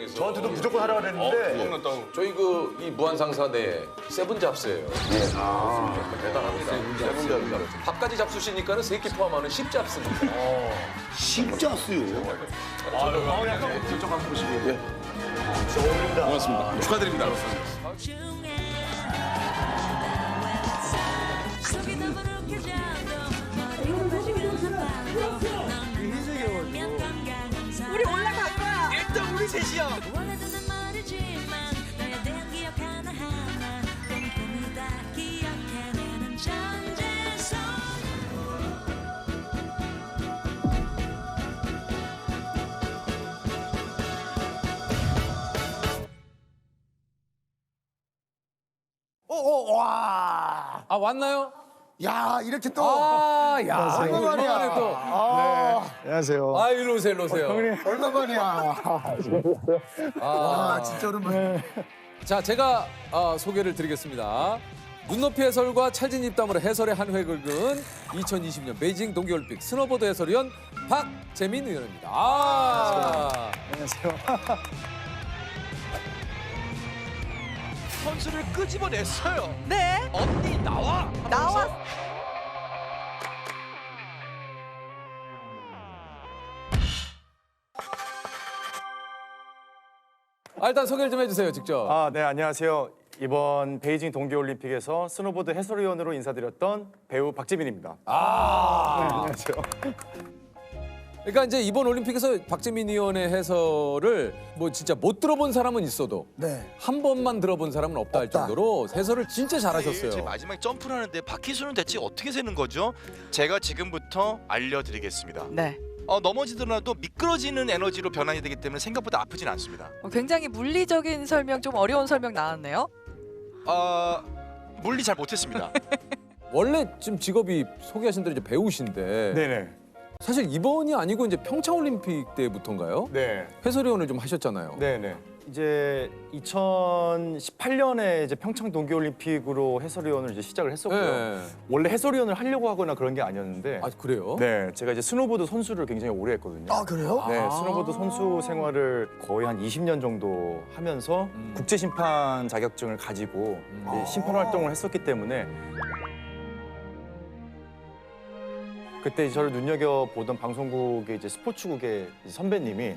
여기서. 저한테도 무조건 하라 그랬는데 기억났다고. 저희 이 무한상사 내에 세븐 잡스예요. 대단합니다. 세븐 잡스. 밥까지 잡수시니까는 세 끼 포함하는 10 잡스입니다. 십자수요. 약간 저쪽 한번 보시고. 진짜 어울린다. 고맙습니다. 축하드립니다. 우리 올라갈 거야. 일단 우리 셋이야. 와. 아 왔나요? 야, 이렇게 또. 야, 얼마만이야. 또. 안녕하세요. 아, 일로 오세요, 일로 오세요. 얼마만이야. 와, 진짜 오랜만에. 자, 제가 소개를 드리겠습니다. 눈높이 해설과 찰진 입담으로 해설의 한 획을 그은 2020년 베이징 동계올림픽 스노보드 해설위원 박재민 의원입니다. 안녕하세요. 선수를 끄집어냈어요. 네. 언니 나와. 나와. 일단 소개를 좀 해주세요, 직접. 네, 안녕하세요. 이번 베이징 동계올림픽에서 스노보드 해설위원으로 인사드렸던 배우 박재민입니다. 안녕하세요. 그러니까 이제 이번 올림픽에서 박재민 의원의 해설을 뭐 진짜 못 들어본 사람은 있어도 네. 한 번만 들어본 사람은 없다 할 없다. 정도로 해설을 진짜 제 잘하셨어요. 마지막에 점프를 하는데 바퀴수는 대체 어떻게 세는 거죠? 제가 지금부터 알려드리겠습니다. 네. 넘어지더라도 미끄러지는 에너지로 변환이 되기 때문에 생각보다 아프진 않습니다. 굉장히 물리적인 설명, 좀 어려운 설명 나왔네요. 물리 잘 못했습니다. 원래 지금 직업이 소개하신 대로 이제 배우신데 네네. 사실 이번이 아니고 이제 평창올림픽 때부터인가요? 네. 해설위원을 좀 하셨잖아요. 네네. 이제 2018년에 이제 평창 동계올림픽으로 해설위원을 이제 시작을 했었고요. 네. 원래 해설위원을 하려고 하거나 그런 게 아니었는데, 그래요? 네, 제가 이제 스노보드 선수를 굉장히 오래 했거든요. 아, 그래요? 네, 스노보드 선수 생활을 거의 한 20년 정도 하면서 국제 심판 자격증을 가지고 이제 심판 활동을 했었기 때문에 그때 저를 눈여겨 보던 방송국의 이제 스포츠국의 이제 선배님이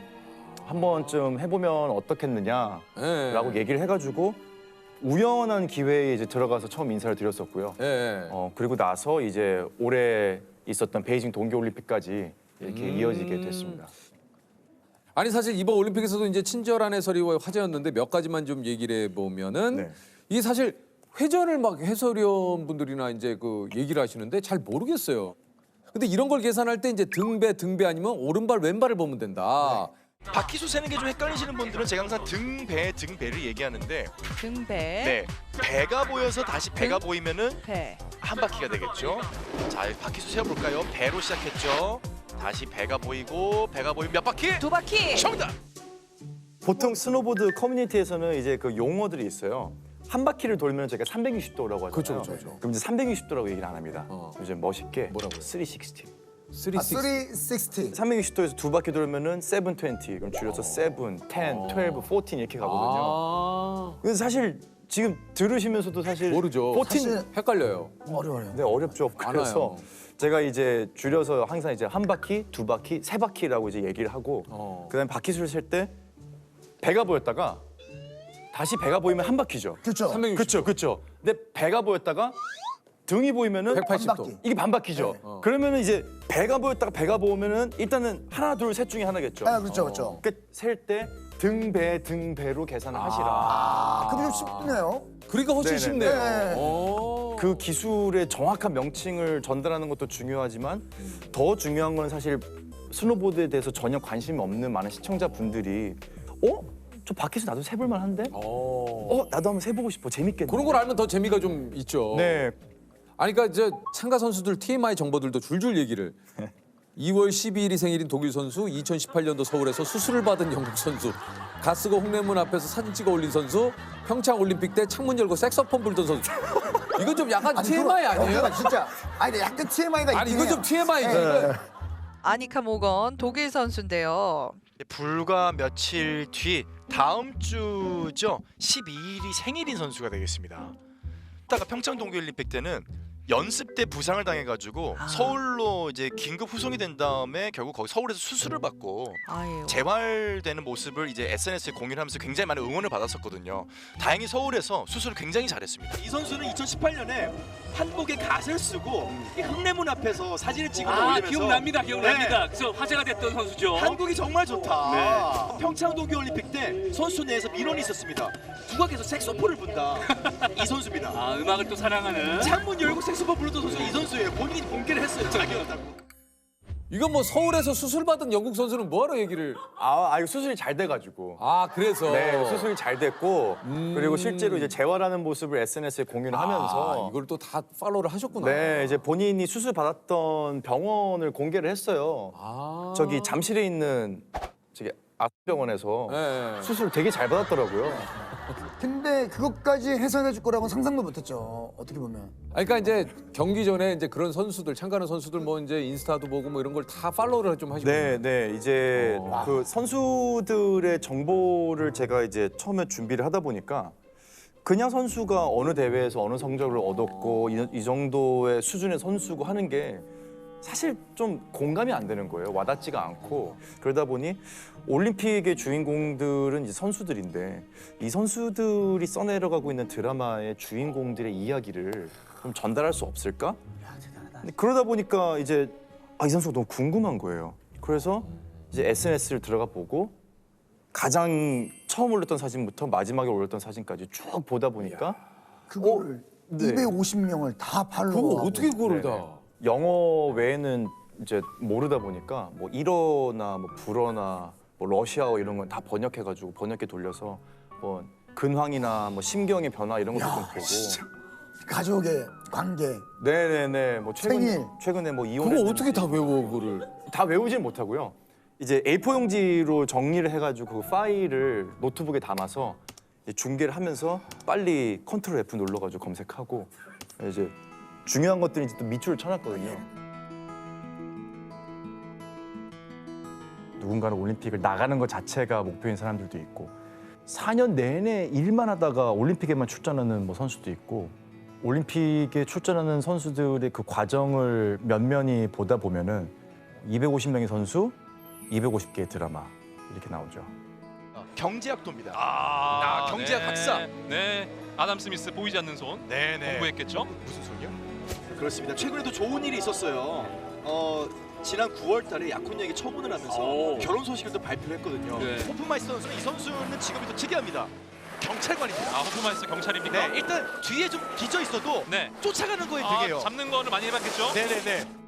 한 번쯤 해보면 어떻겠느냐라고 네. 얘기를 해가지고 우연한 기회에 이제 들어가서 처음 인사를 드렸었고요. 네. 그리고 나서 이제 올해 있었던 베이징 동계올림픽까지 이렇게 이어지게 됐습니다. 아니 사실 이번 올림픽에서도 이제 친절한 해설이 화제였는데 몇 가지만 좀 얘기를 해보면은 네. 이게 사실 회전을 막 해설위원 분들이나 이제 그 얘기를 하시는데 잘 모르겠어요. 근데 이런 걸 계산할 때 이제 등배 아니면 오른발 왼발을 보면 된다. 바퀴수 세는 게 좀 헷갈리시는 분들은 제가 항상 등배를 얘기하는데 등배, 네, 배가 보여서 다시 배가 보이면은 배. 한 바퀴가 되겠죠. 자, 바퀴수 세어볼까요? 배로 시작했죠. 다시 배가 보이고 배가 보이면 몇 바퀴? 두 바퀴. 정답! 보통 스노보드 커뮤니티에서는 이제 그 용어들이 있어요. 한 바퀴를 돌면 저희가 360도라고 하잖아요. 그렇죠. 그럼 이제 360도라고 얘기를 안 합니다. 어. 요즘 멋있게 뭐라고요? 360. 360. 360도에서 두 바퀴 돌면은 720. 그럼 줄여서 7, 10, 12, 14 이렇게 가거든요. 근데 사실 지금 들으시면서도 사실 모르죠. 14 사실 헷갈려요. 어려워요. 네, 어렵죠. 그래서 많아요. 제가 이제 줄여서 항상 이제 한 바퀴, 두 바퀴, 세 바퀴라고 이제 얘기를 하고 그다음에 바퀴수를 셀 때 배가 보였다가 다시 배가 보이면 한 바퀴죠. 그렇죠. 360. 그렇죠. 근데 배가 보였다가 등이 보이면은 180도. 이게 반 바퀴죠. 그러면은 이제 배가 보였다가 배가 보면은 일단은 하나, 둘, 셋 중에 하나겠죠. 아, 그렇죠. 그러니까 셀 때 등배로 계산을 하시라. 그럼 좀 쉽네요. 그러니까 훨씬 네네. 쉽네요. 네. 그 기술의 정확한 명칭을 전달하는 것도 중요하지만 더 중요한 건 사실 스노보드에 대해서 전혀 관심이 없는 많은 시청자분들이 저 바퀴에서 나도 세볼만 한데? 나도 한번 세보고 싶어. 재밌겠네. 그런 걸 알면 더 재미가 좀 있죠. 네. 아니 그러니까 참가 선수들 TMI 정보들도 줄줄 얘기를. 2월 12일이 생일인 독일 선수, 2018년도 서울에서 수술을 받은 영국 선수, 가스거 홍례문 앞에서 사진 찍어 올린 선수, 평창 올림픽 때 창문 열고 색소폰 불던 선수. 이건 좀 약간 TMI 아니에요? 진짜. 아니, 근데 약간 TMI가 있긴 아니 이건 좀 TMI지. 아니카 모건 독일 선수인데요. 불과 며칠 뒤 다음 주죠. 12일이 생일인 선수가 되겠습니다. 이따가 평창 동계올림픽 때는 연습 때 부상을 당해가지고 서울로 이제 긴급 후송이 된 다음에 결국 거기 서울에서 수술을 받고 아유. 재활되는 모습을 이제 SNS에 공유를 하면서 굉장히 많은 응원을 받았었거든요. 다행히 서울에서 수술을 굉장히 잘했습니다. 이 선수는 2018년에 한복에 갓을 쓰고 이 흥내문 앞에서 사진을 찍어 올리면서 기억납니다. 그래서 화제가 됐던 선수죠. 한국이 정말 좋다. 평창 동계올림픽 때 선수 내에서 민원이 있었습니다. 누가 계속 색소폰을 분다. 이 선수입니다. 음악을 또 사랑하는. 창문 열고 색소폰 부르던 선수 이 선수예요. 본인이 공개를 했어요. 자기였다고. 이건 뭐 서울에서 수술 받은 영국 선수는 뭐하러 얘기를? 이거 수술이 잘 돼가지고. 그래서. 네, 수술이 잘 됐고 그리고 실제로 이제 재활하는 모습을 SNS에 공유를 하면서 이걸 또 다 팔로우를 하셨구나. 네, 이제 본인이 수술 받았던 병원을 공개를 했어요. 저기 잠실에 있는 저기 아수병원에서 네. 수술 되게 잘 받았더라고요. 근데 그것까지 해설해 줄 거라고는 상상도 못했죠. 어떻게 보면. 그러니까 이제 경기 전에 이제 그런 선수들 참가하는 선수들 뭐 이제 인스타도 보고 뭐 이런 걸 다 팔로우를 좀 하시고. 네, 이제 그 선수들의 정보를 제가 이제 처음에 준비를 하다 보니까 그냥 선수가 어느 대회에서 어느 성적을 얻었고 이 정도의 수준의 선수고 하는 게 사실 좀 공감이 안 되는 거예요. 와닿지가 않고 그러다 보니 올림픽의 주인공들은 이제 선수들인데 이 선수들이 써내려가고 있는 드라마의 주인공들의 이야기를 좀 전달할 수 없을까? 근데 그러다 보니까 이제 이 선수가 너무 궁금한 거예요. 그래서 이제 SNS를 들어가 보고 가장 처음 올렸던 사진부터 마지막에 올렸던 사진까지 쭉 보다 보니까 그거를 네. 250명을 다 팔로우. 그거 어떻게 그걸 네네. 다? 영어 외에는 이제 모르다 보니까 뭐 일어나 뭐 불어나 뭐 러시아어 이런 건 다 번역해가지고 번역기 돌려서 뭐 근황이나 뭐 심경의 변화 이런 것도 좀 보고. 가족의 관계. 네네네. 뭐 생일. 최근에 뭐 이혼. 그거 어떻게 다 외워 그거를? 다 외우진 못하고요. 이제 A4 용지로 정리를 해가지고 그 파일을 노트북에 담아서 이제 중계를 하면서 빨리 컨트롤 F 눌러가지고 검색하고 이제 중요한 것들이 이제 또 밑줄을 쳐놨거든요. 누군가는 올림픽을 나가는 것 자체가 목표인 사람들도 있고 4년 내내 일만 하다가 올림픽에만 출전하는 뭐 선수도 있고 올림픽에 출전하는 선수들의 그 과정을 면면히 보다 보면은 250명의 선수, 250개의 드라마 이렇게 나오죠. 경제학도입니다. 경제학 학사. 네. 아담 스미스 보이지 않는 손. 네네. 공부했겠죠? 무슨 손이요? 그렇습니다. 최근에도 좋은 일이 있었어요. 지난 9월 달에 약혼녀에게 처분을 하면서 결혼 소식을 또 발표를 했거든요. 네. 호프마이스터 선수는 이 선수는 직업이 또 특이합니다. 경찰관입니다. 호프마이스터 경찰입니까? 네, 일단 뒤에 좀 뒤져 있어도 네. 쫓아가는 거에 되게요. 잡는 거를 많이 해봤겠죠? 네네네.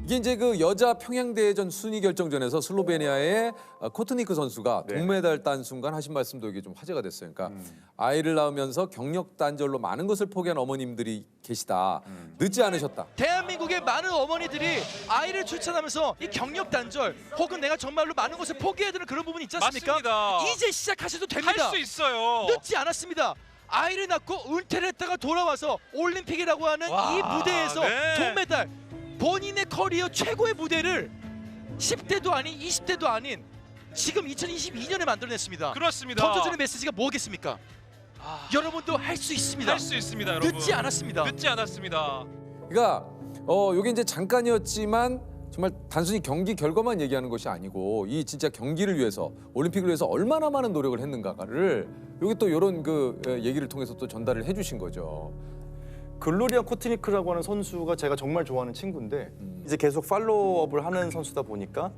이게 이제 그 여자 평양대회전 순위 결정전에서 슬로베니아의 코트니크 선수가 네. 동메달 딴 순간 하신 말씀도 이게 좀 화제가 됐어요. 그러니까 아이를 낳으면서 경력 단절로 많은 것을 포기한 어머님들이 계시다. 늦지 않으셨다. 대한민국의 많은 어머니들이 아이를 출산하면서 이 경력 단절 혹은 내가 정말로 많은 것을 포기해야 되는 그런 부분이 있지 않습니까? 맞습니다. 이제 시작하셔도 됩니다. 할 수 있어요. 늦지 않았습니다. 아이를 낳고 은퇴를 했다가 돌아와서 올림픽이라고 하는 와, 이 무대에서 네. 동메달 본인의 커리어 최고의 무대를 10대도 아닌 20대도 아닌 지금 2022년에 만들어냈습니다. 그렇습니다. 던져주는 메시지가 뭐겠습니까? 여러분도 할 수 있습니다. 할 수 있습니다, 여러분. 늦지 않았습니다. 늦지 않았습니다. 그러니까 요게 이제 잠깐이었지만 정말 단순히 경기 결과만 얘기하는 것이 아니고 이 진짜 경기를 위해서 올림픽을 위해서 얼마나 많은 노력을 했는가를 여기 또 이런 그 얘기를 통해서 또 전달을 해주신 거죠. 글로리아 코트니크라고 하는 선수가 제가 정말 좋아하는 친구인데 이제 계속 팔로우업을 하는 선수다 보니까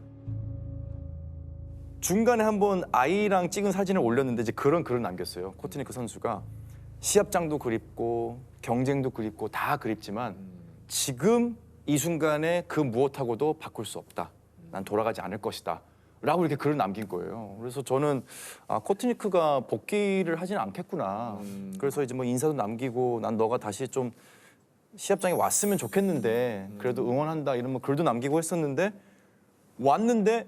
중간에 한번 아이랑 찍은 사진을 올렸는데 이제 그런 글을 남겼어요. 코트니크 선수가 시합장도 그립고 경쟁도 그립고 다 그립지만 지금 이 순간에 그 무엇하고도 바꿀 수 없다. 난 돌아가지 않을 것이다. 라고 이렇게 글을 남긴 거예요. 그래서 저는 코트니크가 복귀를 하지는 않겠구나. 그래서 이제 뭐 인사도 남기고 난 너가 다시 좀 시합장에 왔으면 좋겠는데 그래도 응원한다 이런 뭐 글도 남기고 했었는데 왔는데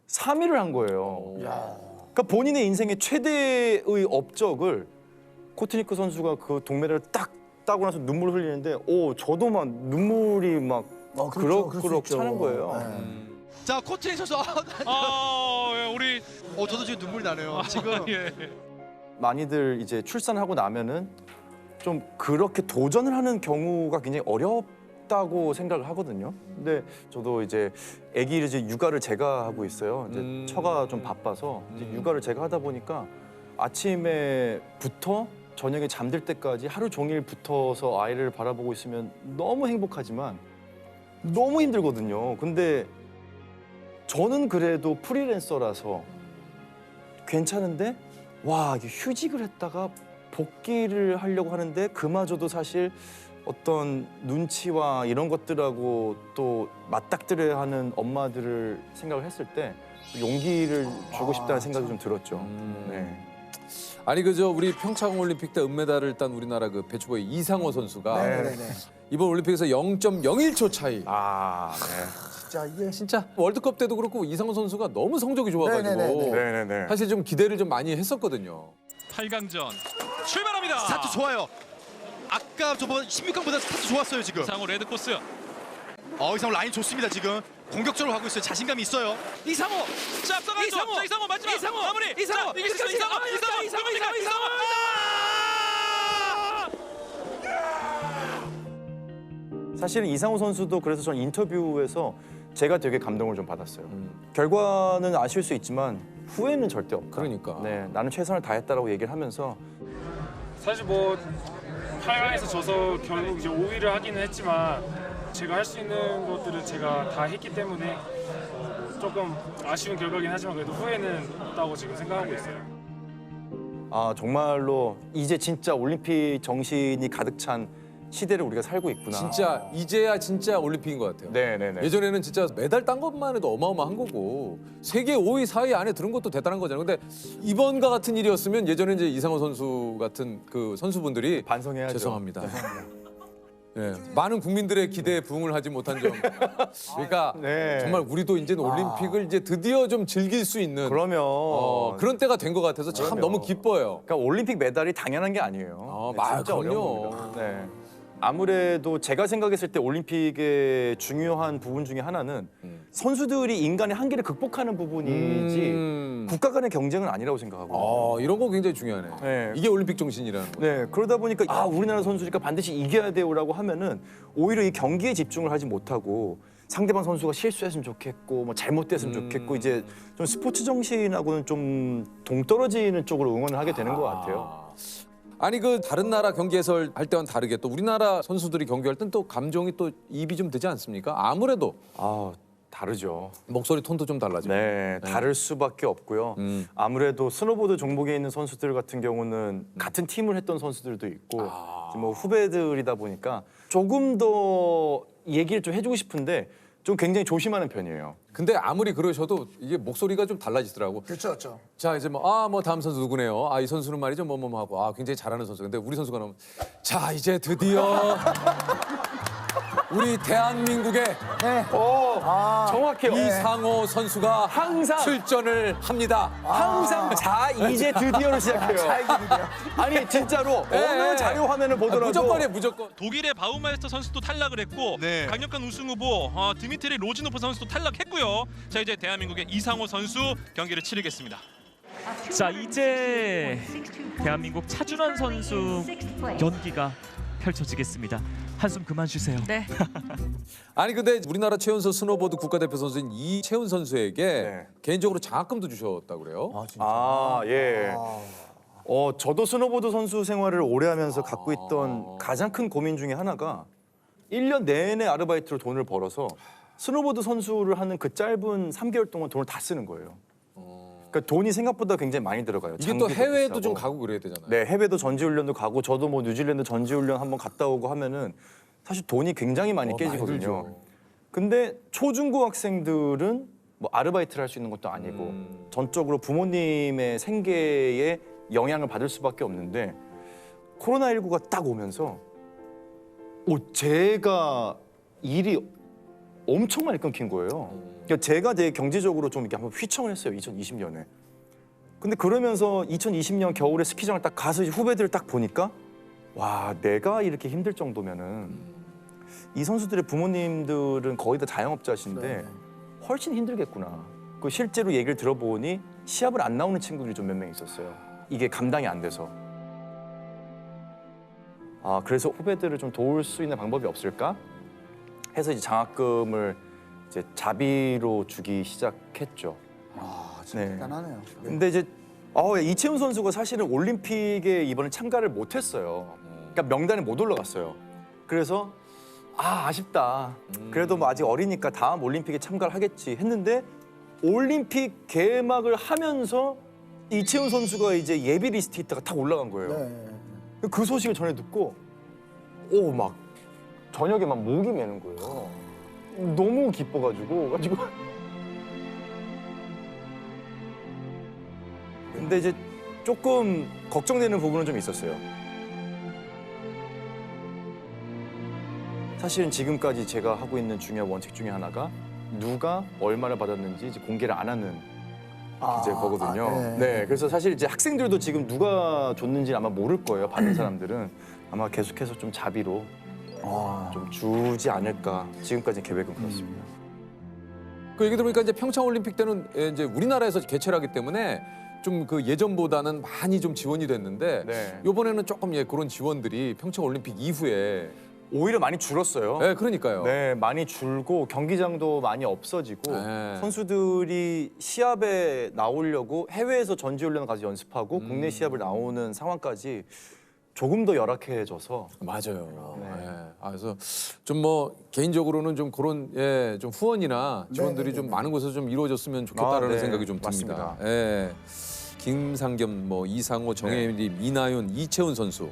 3위를 한 거예요. 그러니까 본인의 인생의 최대의 업적을 코트니크 선수가 그 동메달을 딱 따고 나서 눈물을 흘리는데 저도 막 눈물이 막 그렇죠. 그럴 수 그럭그럭 있죠. 차는 거예요. 네. 자 코트닝 선수 우리 저도 지금 눈물이 나네요. 지금 예. 많이들 이제 출산하고 나면은 좀 그렇게 도전을 하는 경우가 굉장히 어렵다고 생각을 하거든요. 근데 저도 이제 아기를 이제 육아를 제가 하고 있어요. 이제 처가 좀 바빠서 이제 육아를 제가 하다 보니까 아침에부터 저녁에 잠들 때까지 하루 종일 붙어서 아이를 바라보고 있으면 너무 행복하지만 너무 힘들거든요. 근데 저는 그래도 프리랜서라서 괜찮은데 와, 이게 휴직을 했다가 복귀를 하려고 하는데 그마저도 사실 어떤 눈치와 이런 것들하고 또 맞닥뜨려야 하는 엄마들을 생각을 했을 때 용기를 주고 싶다는 생각이 좀 들었죠. 네. 아니 그저 우리 평창 올림픽 때 은메달을 딴 우리나라 그 배추보이 이상호 선수가 네네네. 이번 올림픽에서 0.01초 차이. 아, 네. 진짜 이게 진짜 월드컵 때도 그렇고 이상호 선수가 너무 성적이 좋아가지고 네네네. 네네네. 사실 좀 기대를 좀 많이 했었거든요. 8강전 출발합니다. 스타트 좋아요. 아까 저번 16강보다 스타트 좋았어요 지금. 이상호 레드 코스. 이상호 라인 좋습니다 지금. 공격적으로 가고 있어요. 자신감이 있어요. 이상호. 자, 앞서가죠. 자, 이상호 마지막. 마무리. 이상호. 자, 이길 수 있어. 이상호. 사실은 이상호 선수도 그래서 전 인터뷰에서 제가 되게 감동을 좀 받았어요. 결과는 아쉬울 수 있지만 후회는 절대 없다. 그러니까. 네, 나는 최선을 다했다라고 얘기를 하면서 사실 뭐 8강에서 져서 결국 이제 5위를 하기는 했지만 제가 할 수 있는 것들을 제가 다 했기 때문에 조금 아쉬운 결과긴 하지만 그래도 후회는 없다고 지금 생각하고 있어요. 아, 정말로 이제 진짜 올림픽 정신이 가득 찬 시대를 우리가 살고 있구나. 진짜 이제야 진짜 올림픽인 것 같아요. 네네네. 예전에는 진짜 메달 딴 것만 해도 어마어마한 거고 세계 5위, 4위 안에 들은 것도 대단한 거잖아요. 근데 이번과 같은 일이었으면 예전에 이제 이상호 선수 같은 그 선수분들이 반성해야죠. 죄송합니다. 예, 많은 국민들의 기대에 부응을 하지 못한 점. 그러니까 네. 정말 우리도 이제는 올림픽을 이제 드디어 좀 즐길 수 있는 그러면 그런 때가 된 것 같아서 참 그럼요. 너무 기뻐요. 그러니까 올림픽 메달이 당연한 게 아니에요. 진짜 그럼요. 어려운 겁니다. 네. 아무래도 제가 생각했을 때 올림픽의 중요한 부분 중에 하나는 선수들이 인간의 한계를 극복하는 부분이지 국가 간의 경쟁은 아니라고 생각하고. 이런 거 굉장히 중요하네. 네. 이게 올림픽 정신이라는 거. 네, 그러다 보니까 우리나라 선수니까 반드시 이겨야 돼요라고 하면은 오히려 이 경기에 집중을 하지 못하고 상대방 선수가 실수했으면 좋겠고 뭐 잘못됐으면 좋겠고 이제 좀 스포츠 정신하고는 좀 동떨어지는 쪽으로 응원을 하게 되는 것 같아요. 아니 그 다른 나라 경기 해설 할 때와는 다르게 또 우리나라 선수들이 경기할 땐 또 감정이 또 입이 좀 되지 않습니까? 아무래도 다르죠. 목소리 톤도 좀 달라지고. 네, 다를 수밖에 없고요. 아무래도 스노보드 종목에 있는 선수들 같은 경우는 같은 팀을 했던 선수들도 있고 이제 뭐 후배들이다 보니까 조금 더 얘기를 좀 해주고 싶은데 좀 굉장히 조심하는 편이에요. 근데 아무리 그러셔도 이게 목소리가 좀 달라지더라고. 그렇죠, 그렇죠. 자 이제 뭐 다음 선수 누구네요. 이 선수는 말이죠 뭐뭐 하고 굉장히 잘하는 선수. 근데 우리 선수가 나오면 자 이제 드디어 우리 대한민국의 네. 정확해요. 이상호 선수가 항상 출전을 합니다. 항상 자 이제 드디어를 시작해요. 아니 진짜로 어느 자료 화면을 보더라도 무조건이에요 무조건. 독일의 바우마이스터 선수도 탈락을 했고 네. 강력한 우승 후보 드미트리 로지노프 선수도 탈락했고요. 자 이제 대한민국의 이상호 선수 경기를 치르겠습니다. 자 이제 대한민국 차준환 선수 연기가 펼쳐지겠습니다. 한숨 그만 쉬세요. 네. 아니 근데 우리나라 최연소 스노보드 국가대표 선수인 이채훈 선수에게 네. 개인적으로 장학금도 주셨다고 그래요. 예. 저도 스노보드 선수 생활을 오래 하면서 갖고 있던 가장 큰 고민 중에 하나가 1년 내내 아르바이트로 돈을 벌어서 스노보드 선수를 하는 그 짧은 3개월 동안 돈을 다 쓰는 거예요. 그러니까 돈이 생각보다 굉장히 많이 들어가요. 이게 또 장비도 해외도 비싸고. 좀 가고 그래야 되잖아요. 네, 해외도 전지훈련도 가고 저도 뭐 뉴질랜드 전지훈련 한번 갔다 오고 하면은 사실 돈이 굉장히 많이 깨지거든요. 들죠. 근데 초중고 학생들은 뭐 아르바이트를 할 수 있는 것도 아니고 전적으로 부모님의 생계에 영향을 받을 수밖에 없는데 코로나19가 딱 오면서 제가 일이 엄청 많이 끊긴 거예요. 그러니까 제가 되게 경제적으로 좀 이렇게 한번 휘청을 했어요. 2020년에. 근데 그러면서 2020년 겨울에 스키장을 딱 가서 이제 후배들을 딱 보니까 와, 내가 이렇게 힘들 정도면은 이 선수들의 부모님들은 거의 다 자영업자신데 훨씬 힘들겠구나. 그 실제로 얘기를 들어보니 시합을 안 나오는 친구들이 좀 몇 명 있었어요. 이게 감당이 안 돼서. 그래서 후배들을 좀 도울 수 있는 방법이 없을까? 해서 이제 장학금을 이제 자비로 주기 시작했죠. 진짜 대단하네요. 근데 이제 이채훈 선수가 사실은 올림픽에 이번에 참가를 못했어요. 그러니까 명단에 못 올라갔어요. 그래서 아쉽다. 그래도 뭐 아직 어리니까 다음 올림픽에 참가를 하겠지 했는데 올림픽 개막을 하면서 이채훈 선수가 이제 예비 리스트에 있다가 탁 올라간 거예요. 네. 그 소식을 전해 듣고 막 저녁에 막 목이 메는 거예요. 너무 기뻐가지고 근데 이제 조금 걱정되는 부분은 좀 있었어요. 사실은 지금까지 제가 하고 있는 중요한 원칙 중에 하나가 누가 얼마나 받았는지 이제 공개를 안 하는 이제 거거든요. 네, 그래서 사실 이제 학생들도 지금 누가 줬는지 아마 모를 거예요. 받는 사람들은 아마 계속해서 좀 자비로 좀 주지 않을까. 지금까지 계획은 그렇습니다. 그 얘기 들으니까 이제 평창 올림픽 때는 이제 우리나라에서 개최를 하기 때문에 좀 그 예전보다는 많이 좀 지원이 됐는데 네. 이번에는 조금 그런 지원들이 평창 올림픽 이후에 오히려 많이 줄었어요. 네, 그러니까요. 네, 많이 줄고 경기장도 많이 없어지고 네. 선수들이 시합에 나오려고 해외에서 전지훈련 가서 연습하고 국내 시합을 나오는 상황까지 조금 더 열악해져서 맞아요. 네. 그래서 좀 뭐 개인적으로는 좀 그런 좀 후원이나 지원들이 좀 많은 곳에서 좀 이루어졌으면 좋겠다라는 네. 생각이 좀 듭니다. 맞습니다. 예. 김상겸, 뭐 이상호, 정혜림, 이나윤, 이채훈 선수.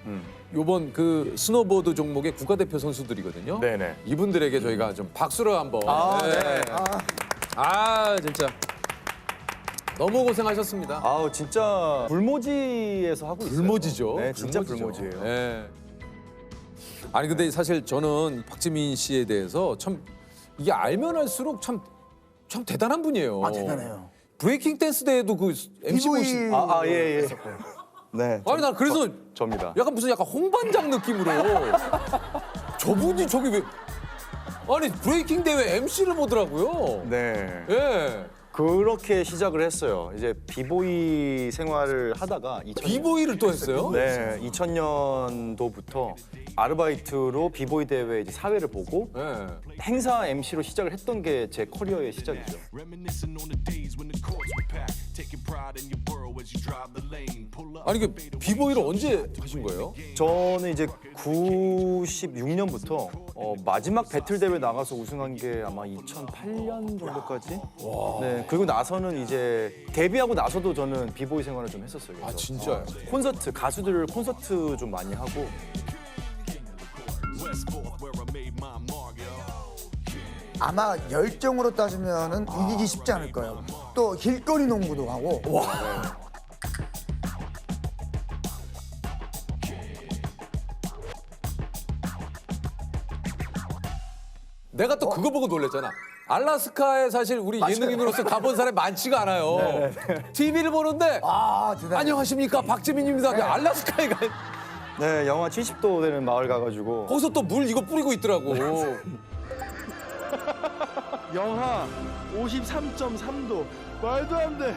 요번 그 스노보드 종목의 국가대표 선수들이거든요. 네네. 이분들에게 저희가 좀 박수를 한번. 네. 진짜 너무 고생하셨습니다. 진짜 불모지에서 하고 있어요. 불모지죠. 네, 진짜 불모지예요. 예. 아니 근데 사실 저는 박지민 씨에 대해서 참 이게 알면 알수록 참 대단한 분이에요. 대단해요. 브레이킹 댄스 대회도 그 MC 보신. 예. 네. 아니 나 그래서 접니다. 약간 무슨 약간 홍반장 느낌으로 저분이 저기 왜 아니 브레이킹 대회 MC를 보더라고요. 네. 예. 그렇게 시작을 했어요. 이제 비보이 생활을 하다가 비보이를 또 했어요? 네, 2000년도부터 아르바이트로 비보이 대회 이제 사회를 보고 예. 행사 MC로 시작을 했던 게 제 커리어의 시작이죠. 아니 그 비보이를 언제 하신 거예요? 저는 이제 96년부터 마지막 배틀 대회 나가서 우승한 게 아마 2008년 정도까지. 네, 그리고 나서는 이제 데뷔하고 나서도 저는 비보이 생활을 좀 했었어요. 그래서. 진짜요? 콘서트 가수들 콘서트 좀 많이 하고. 아마 열정으로 따지면은 이기기 쉽지 않을 거예요. 또 길거리 농구도 하고. 내가 또 그거 보고 놀랬잖아. 알라스카에 사실 우리 예능인으로서 가본 사람이 많지가 않아요. TV를 보는데 대단해. 안녕하십니까 박지민입니다. 알라스카에 가 네, 영하 70도 되는 마을 가가지고 거기서 또 물 이거 뿌리고 있더라고. 영하 53.3도 말도 안 돼.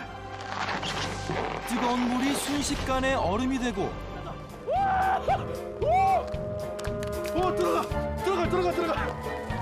뜨거운 물이 순식간에 얼음이 되고 들어가.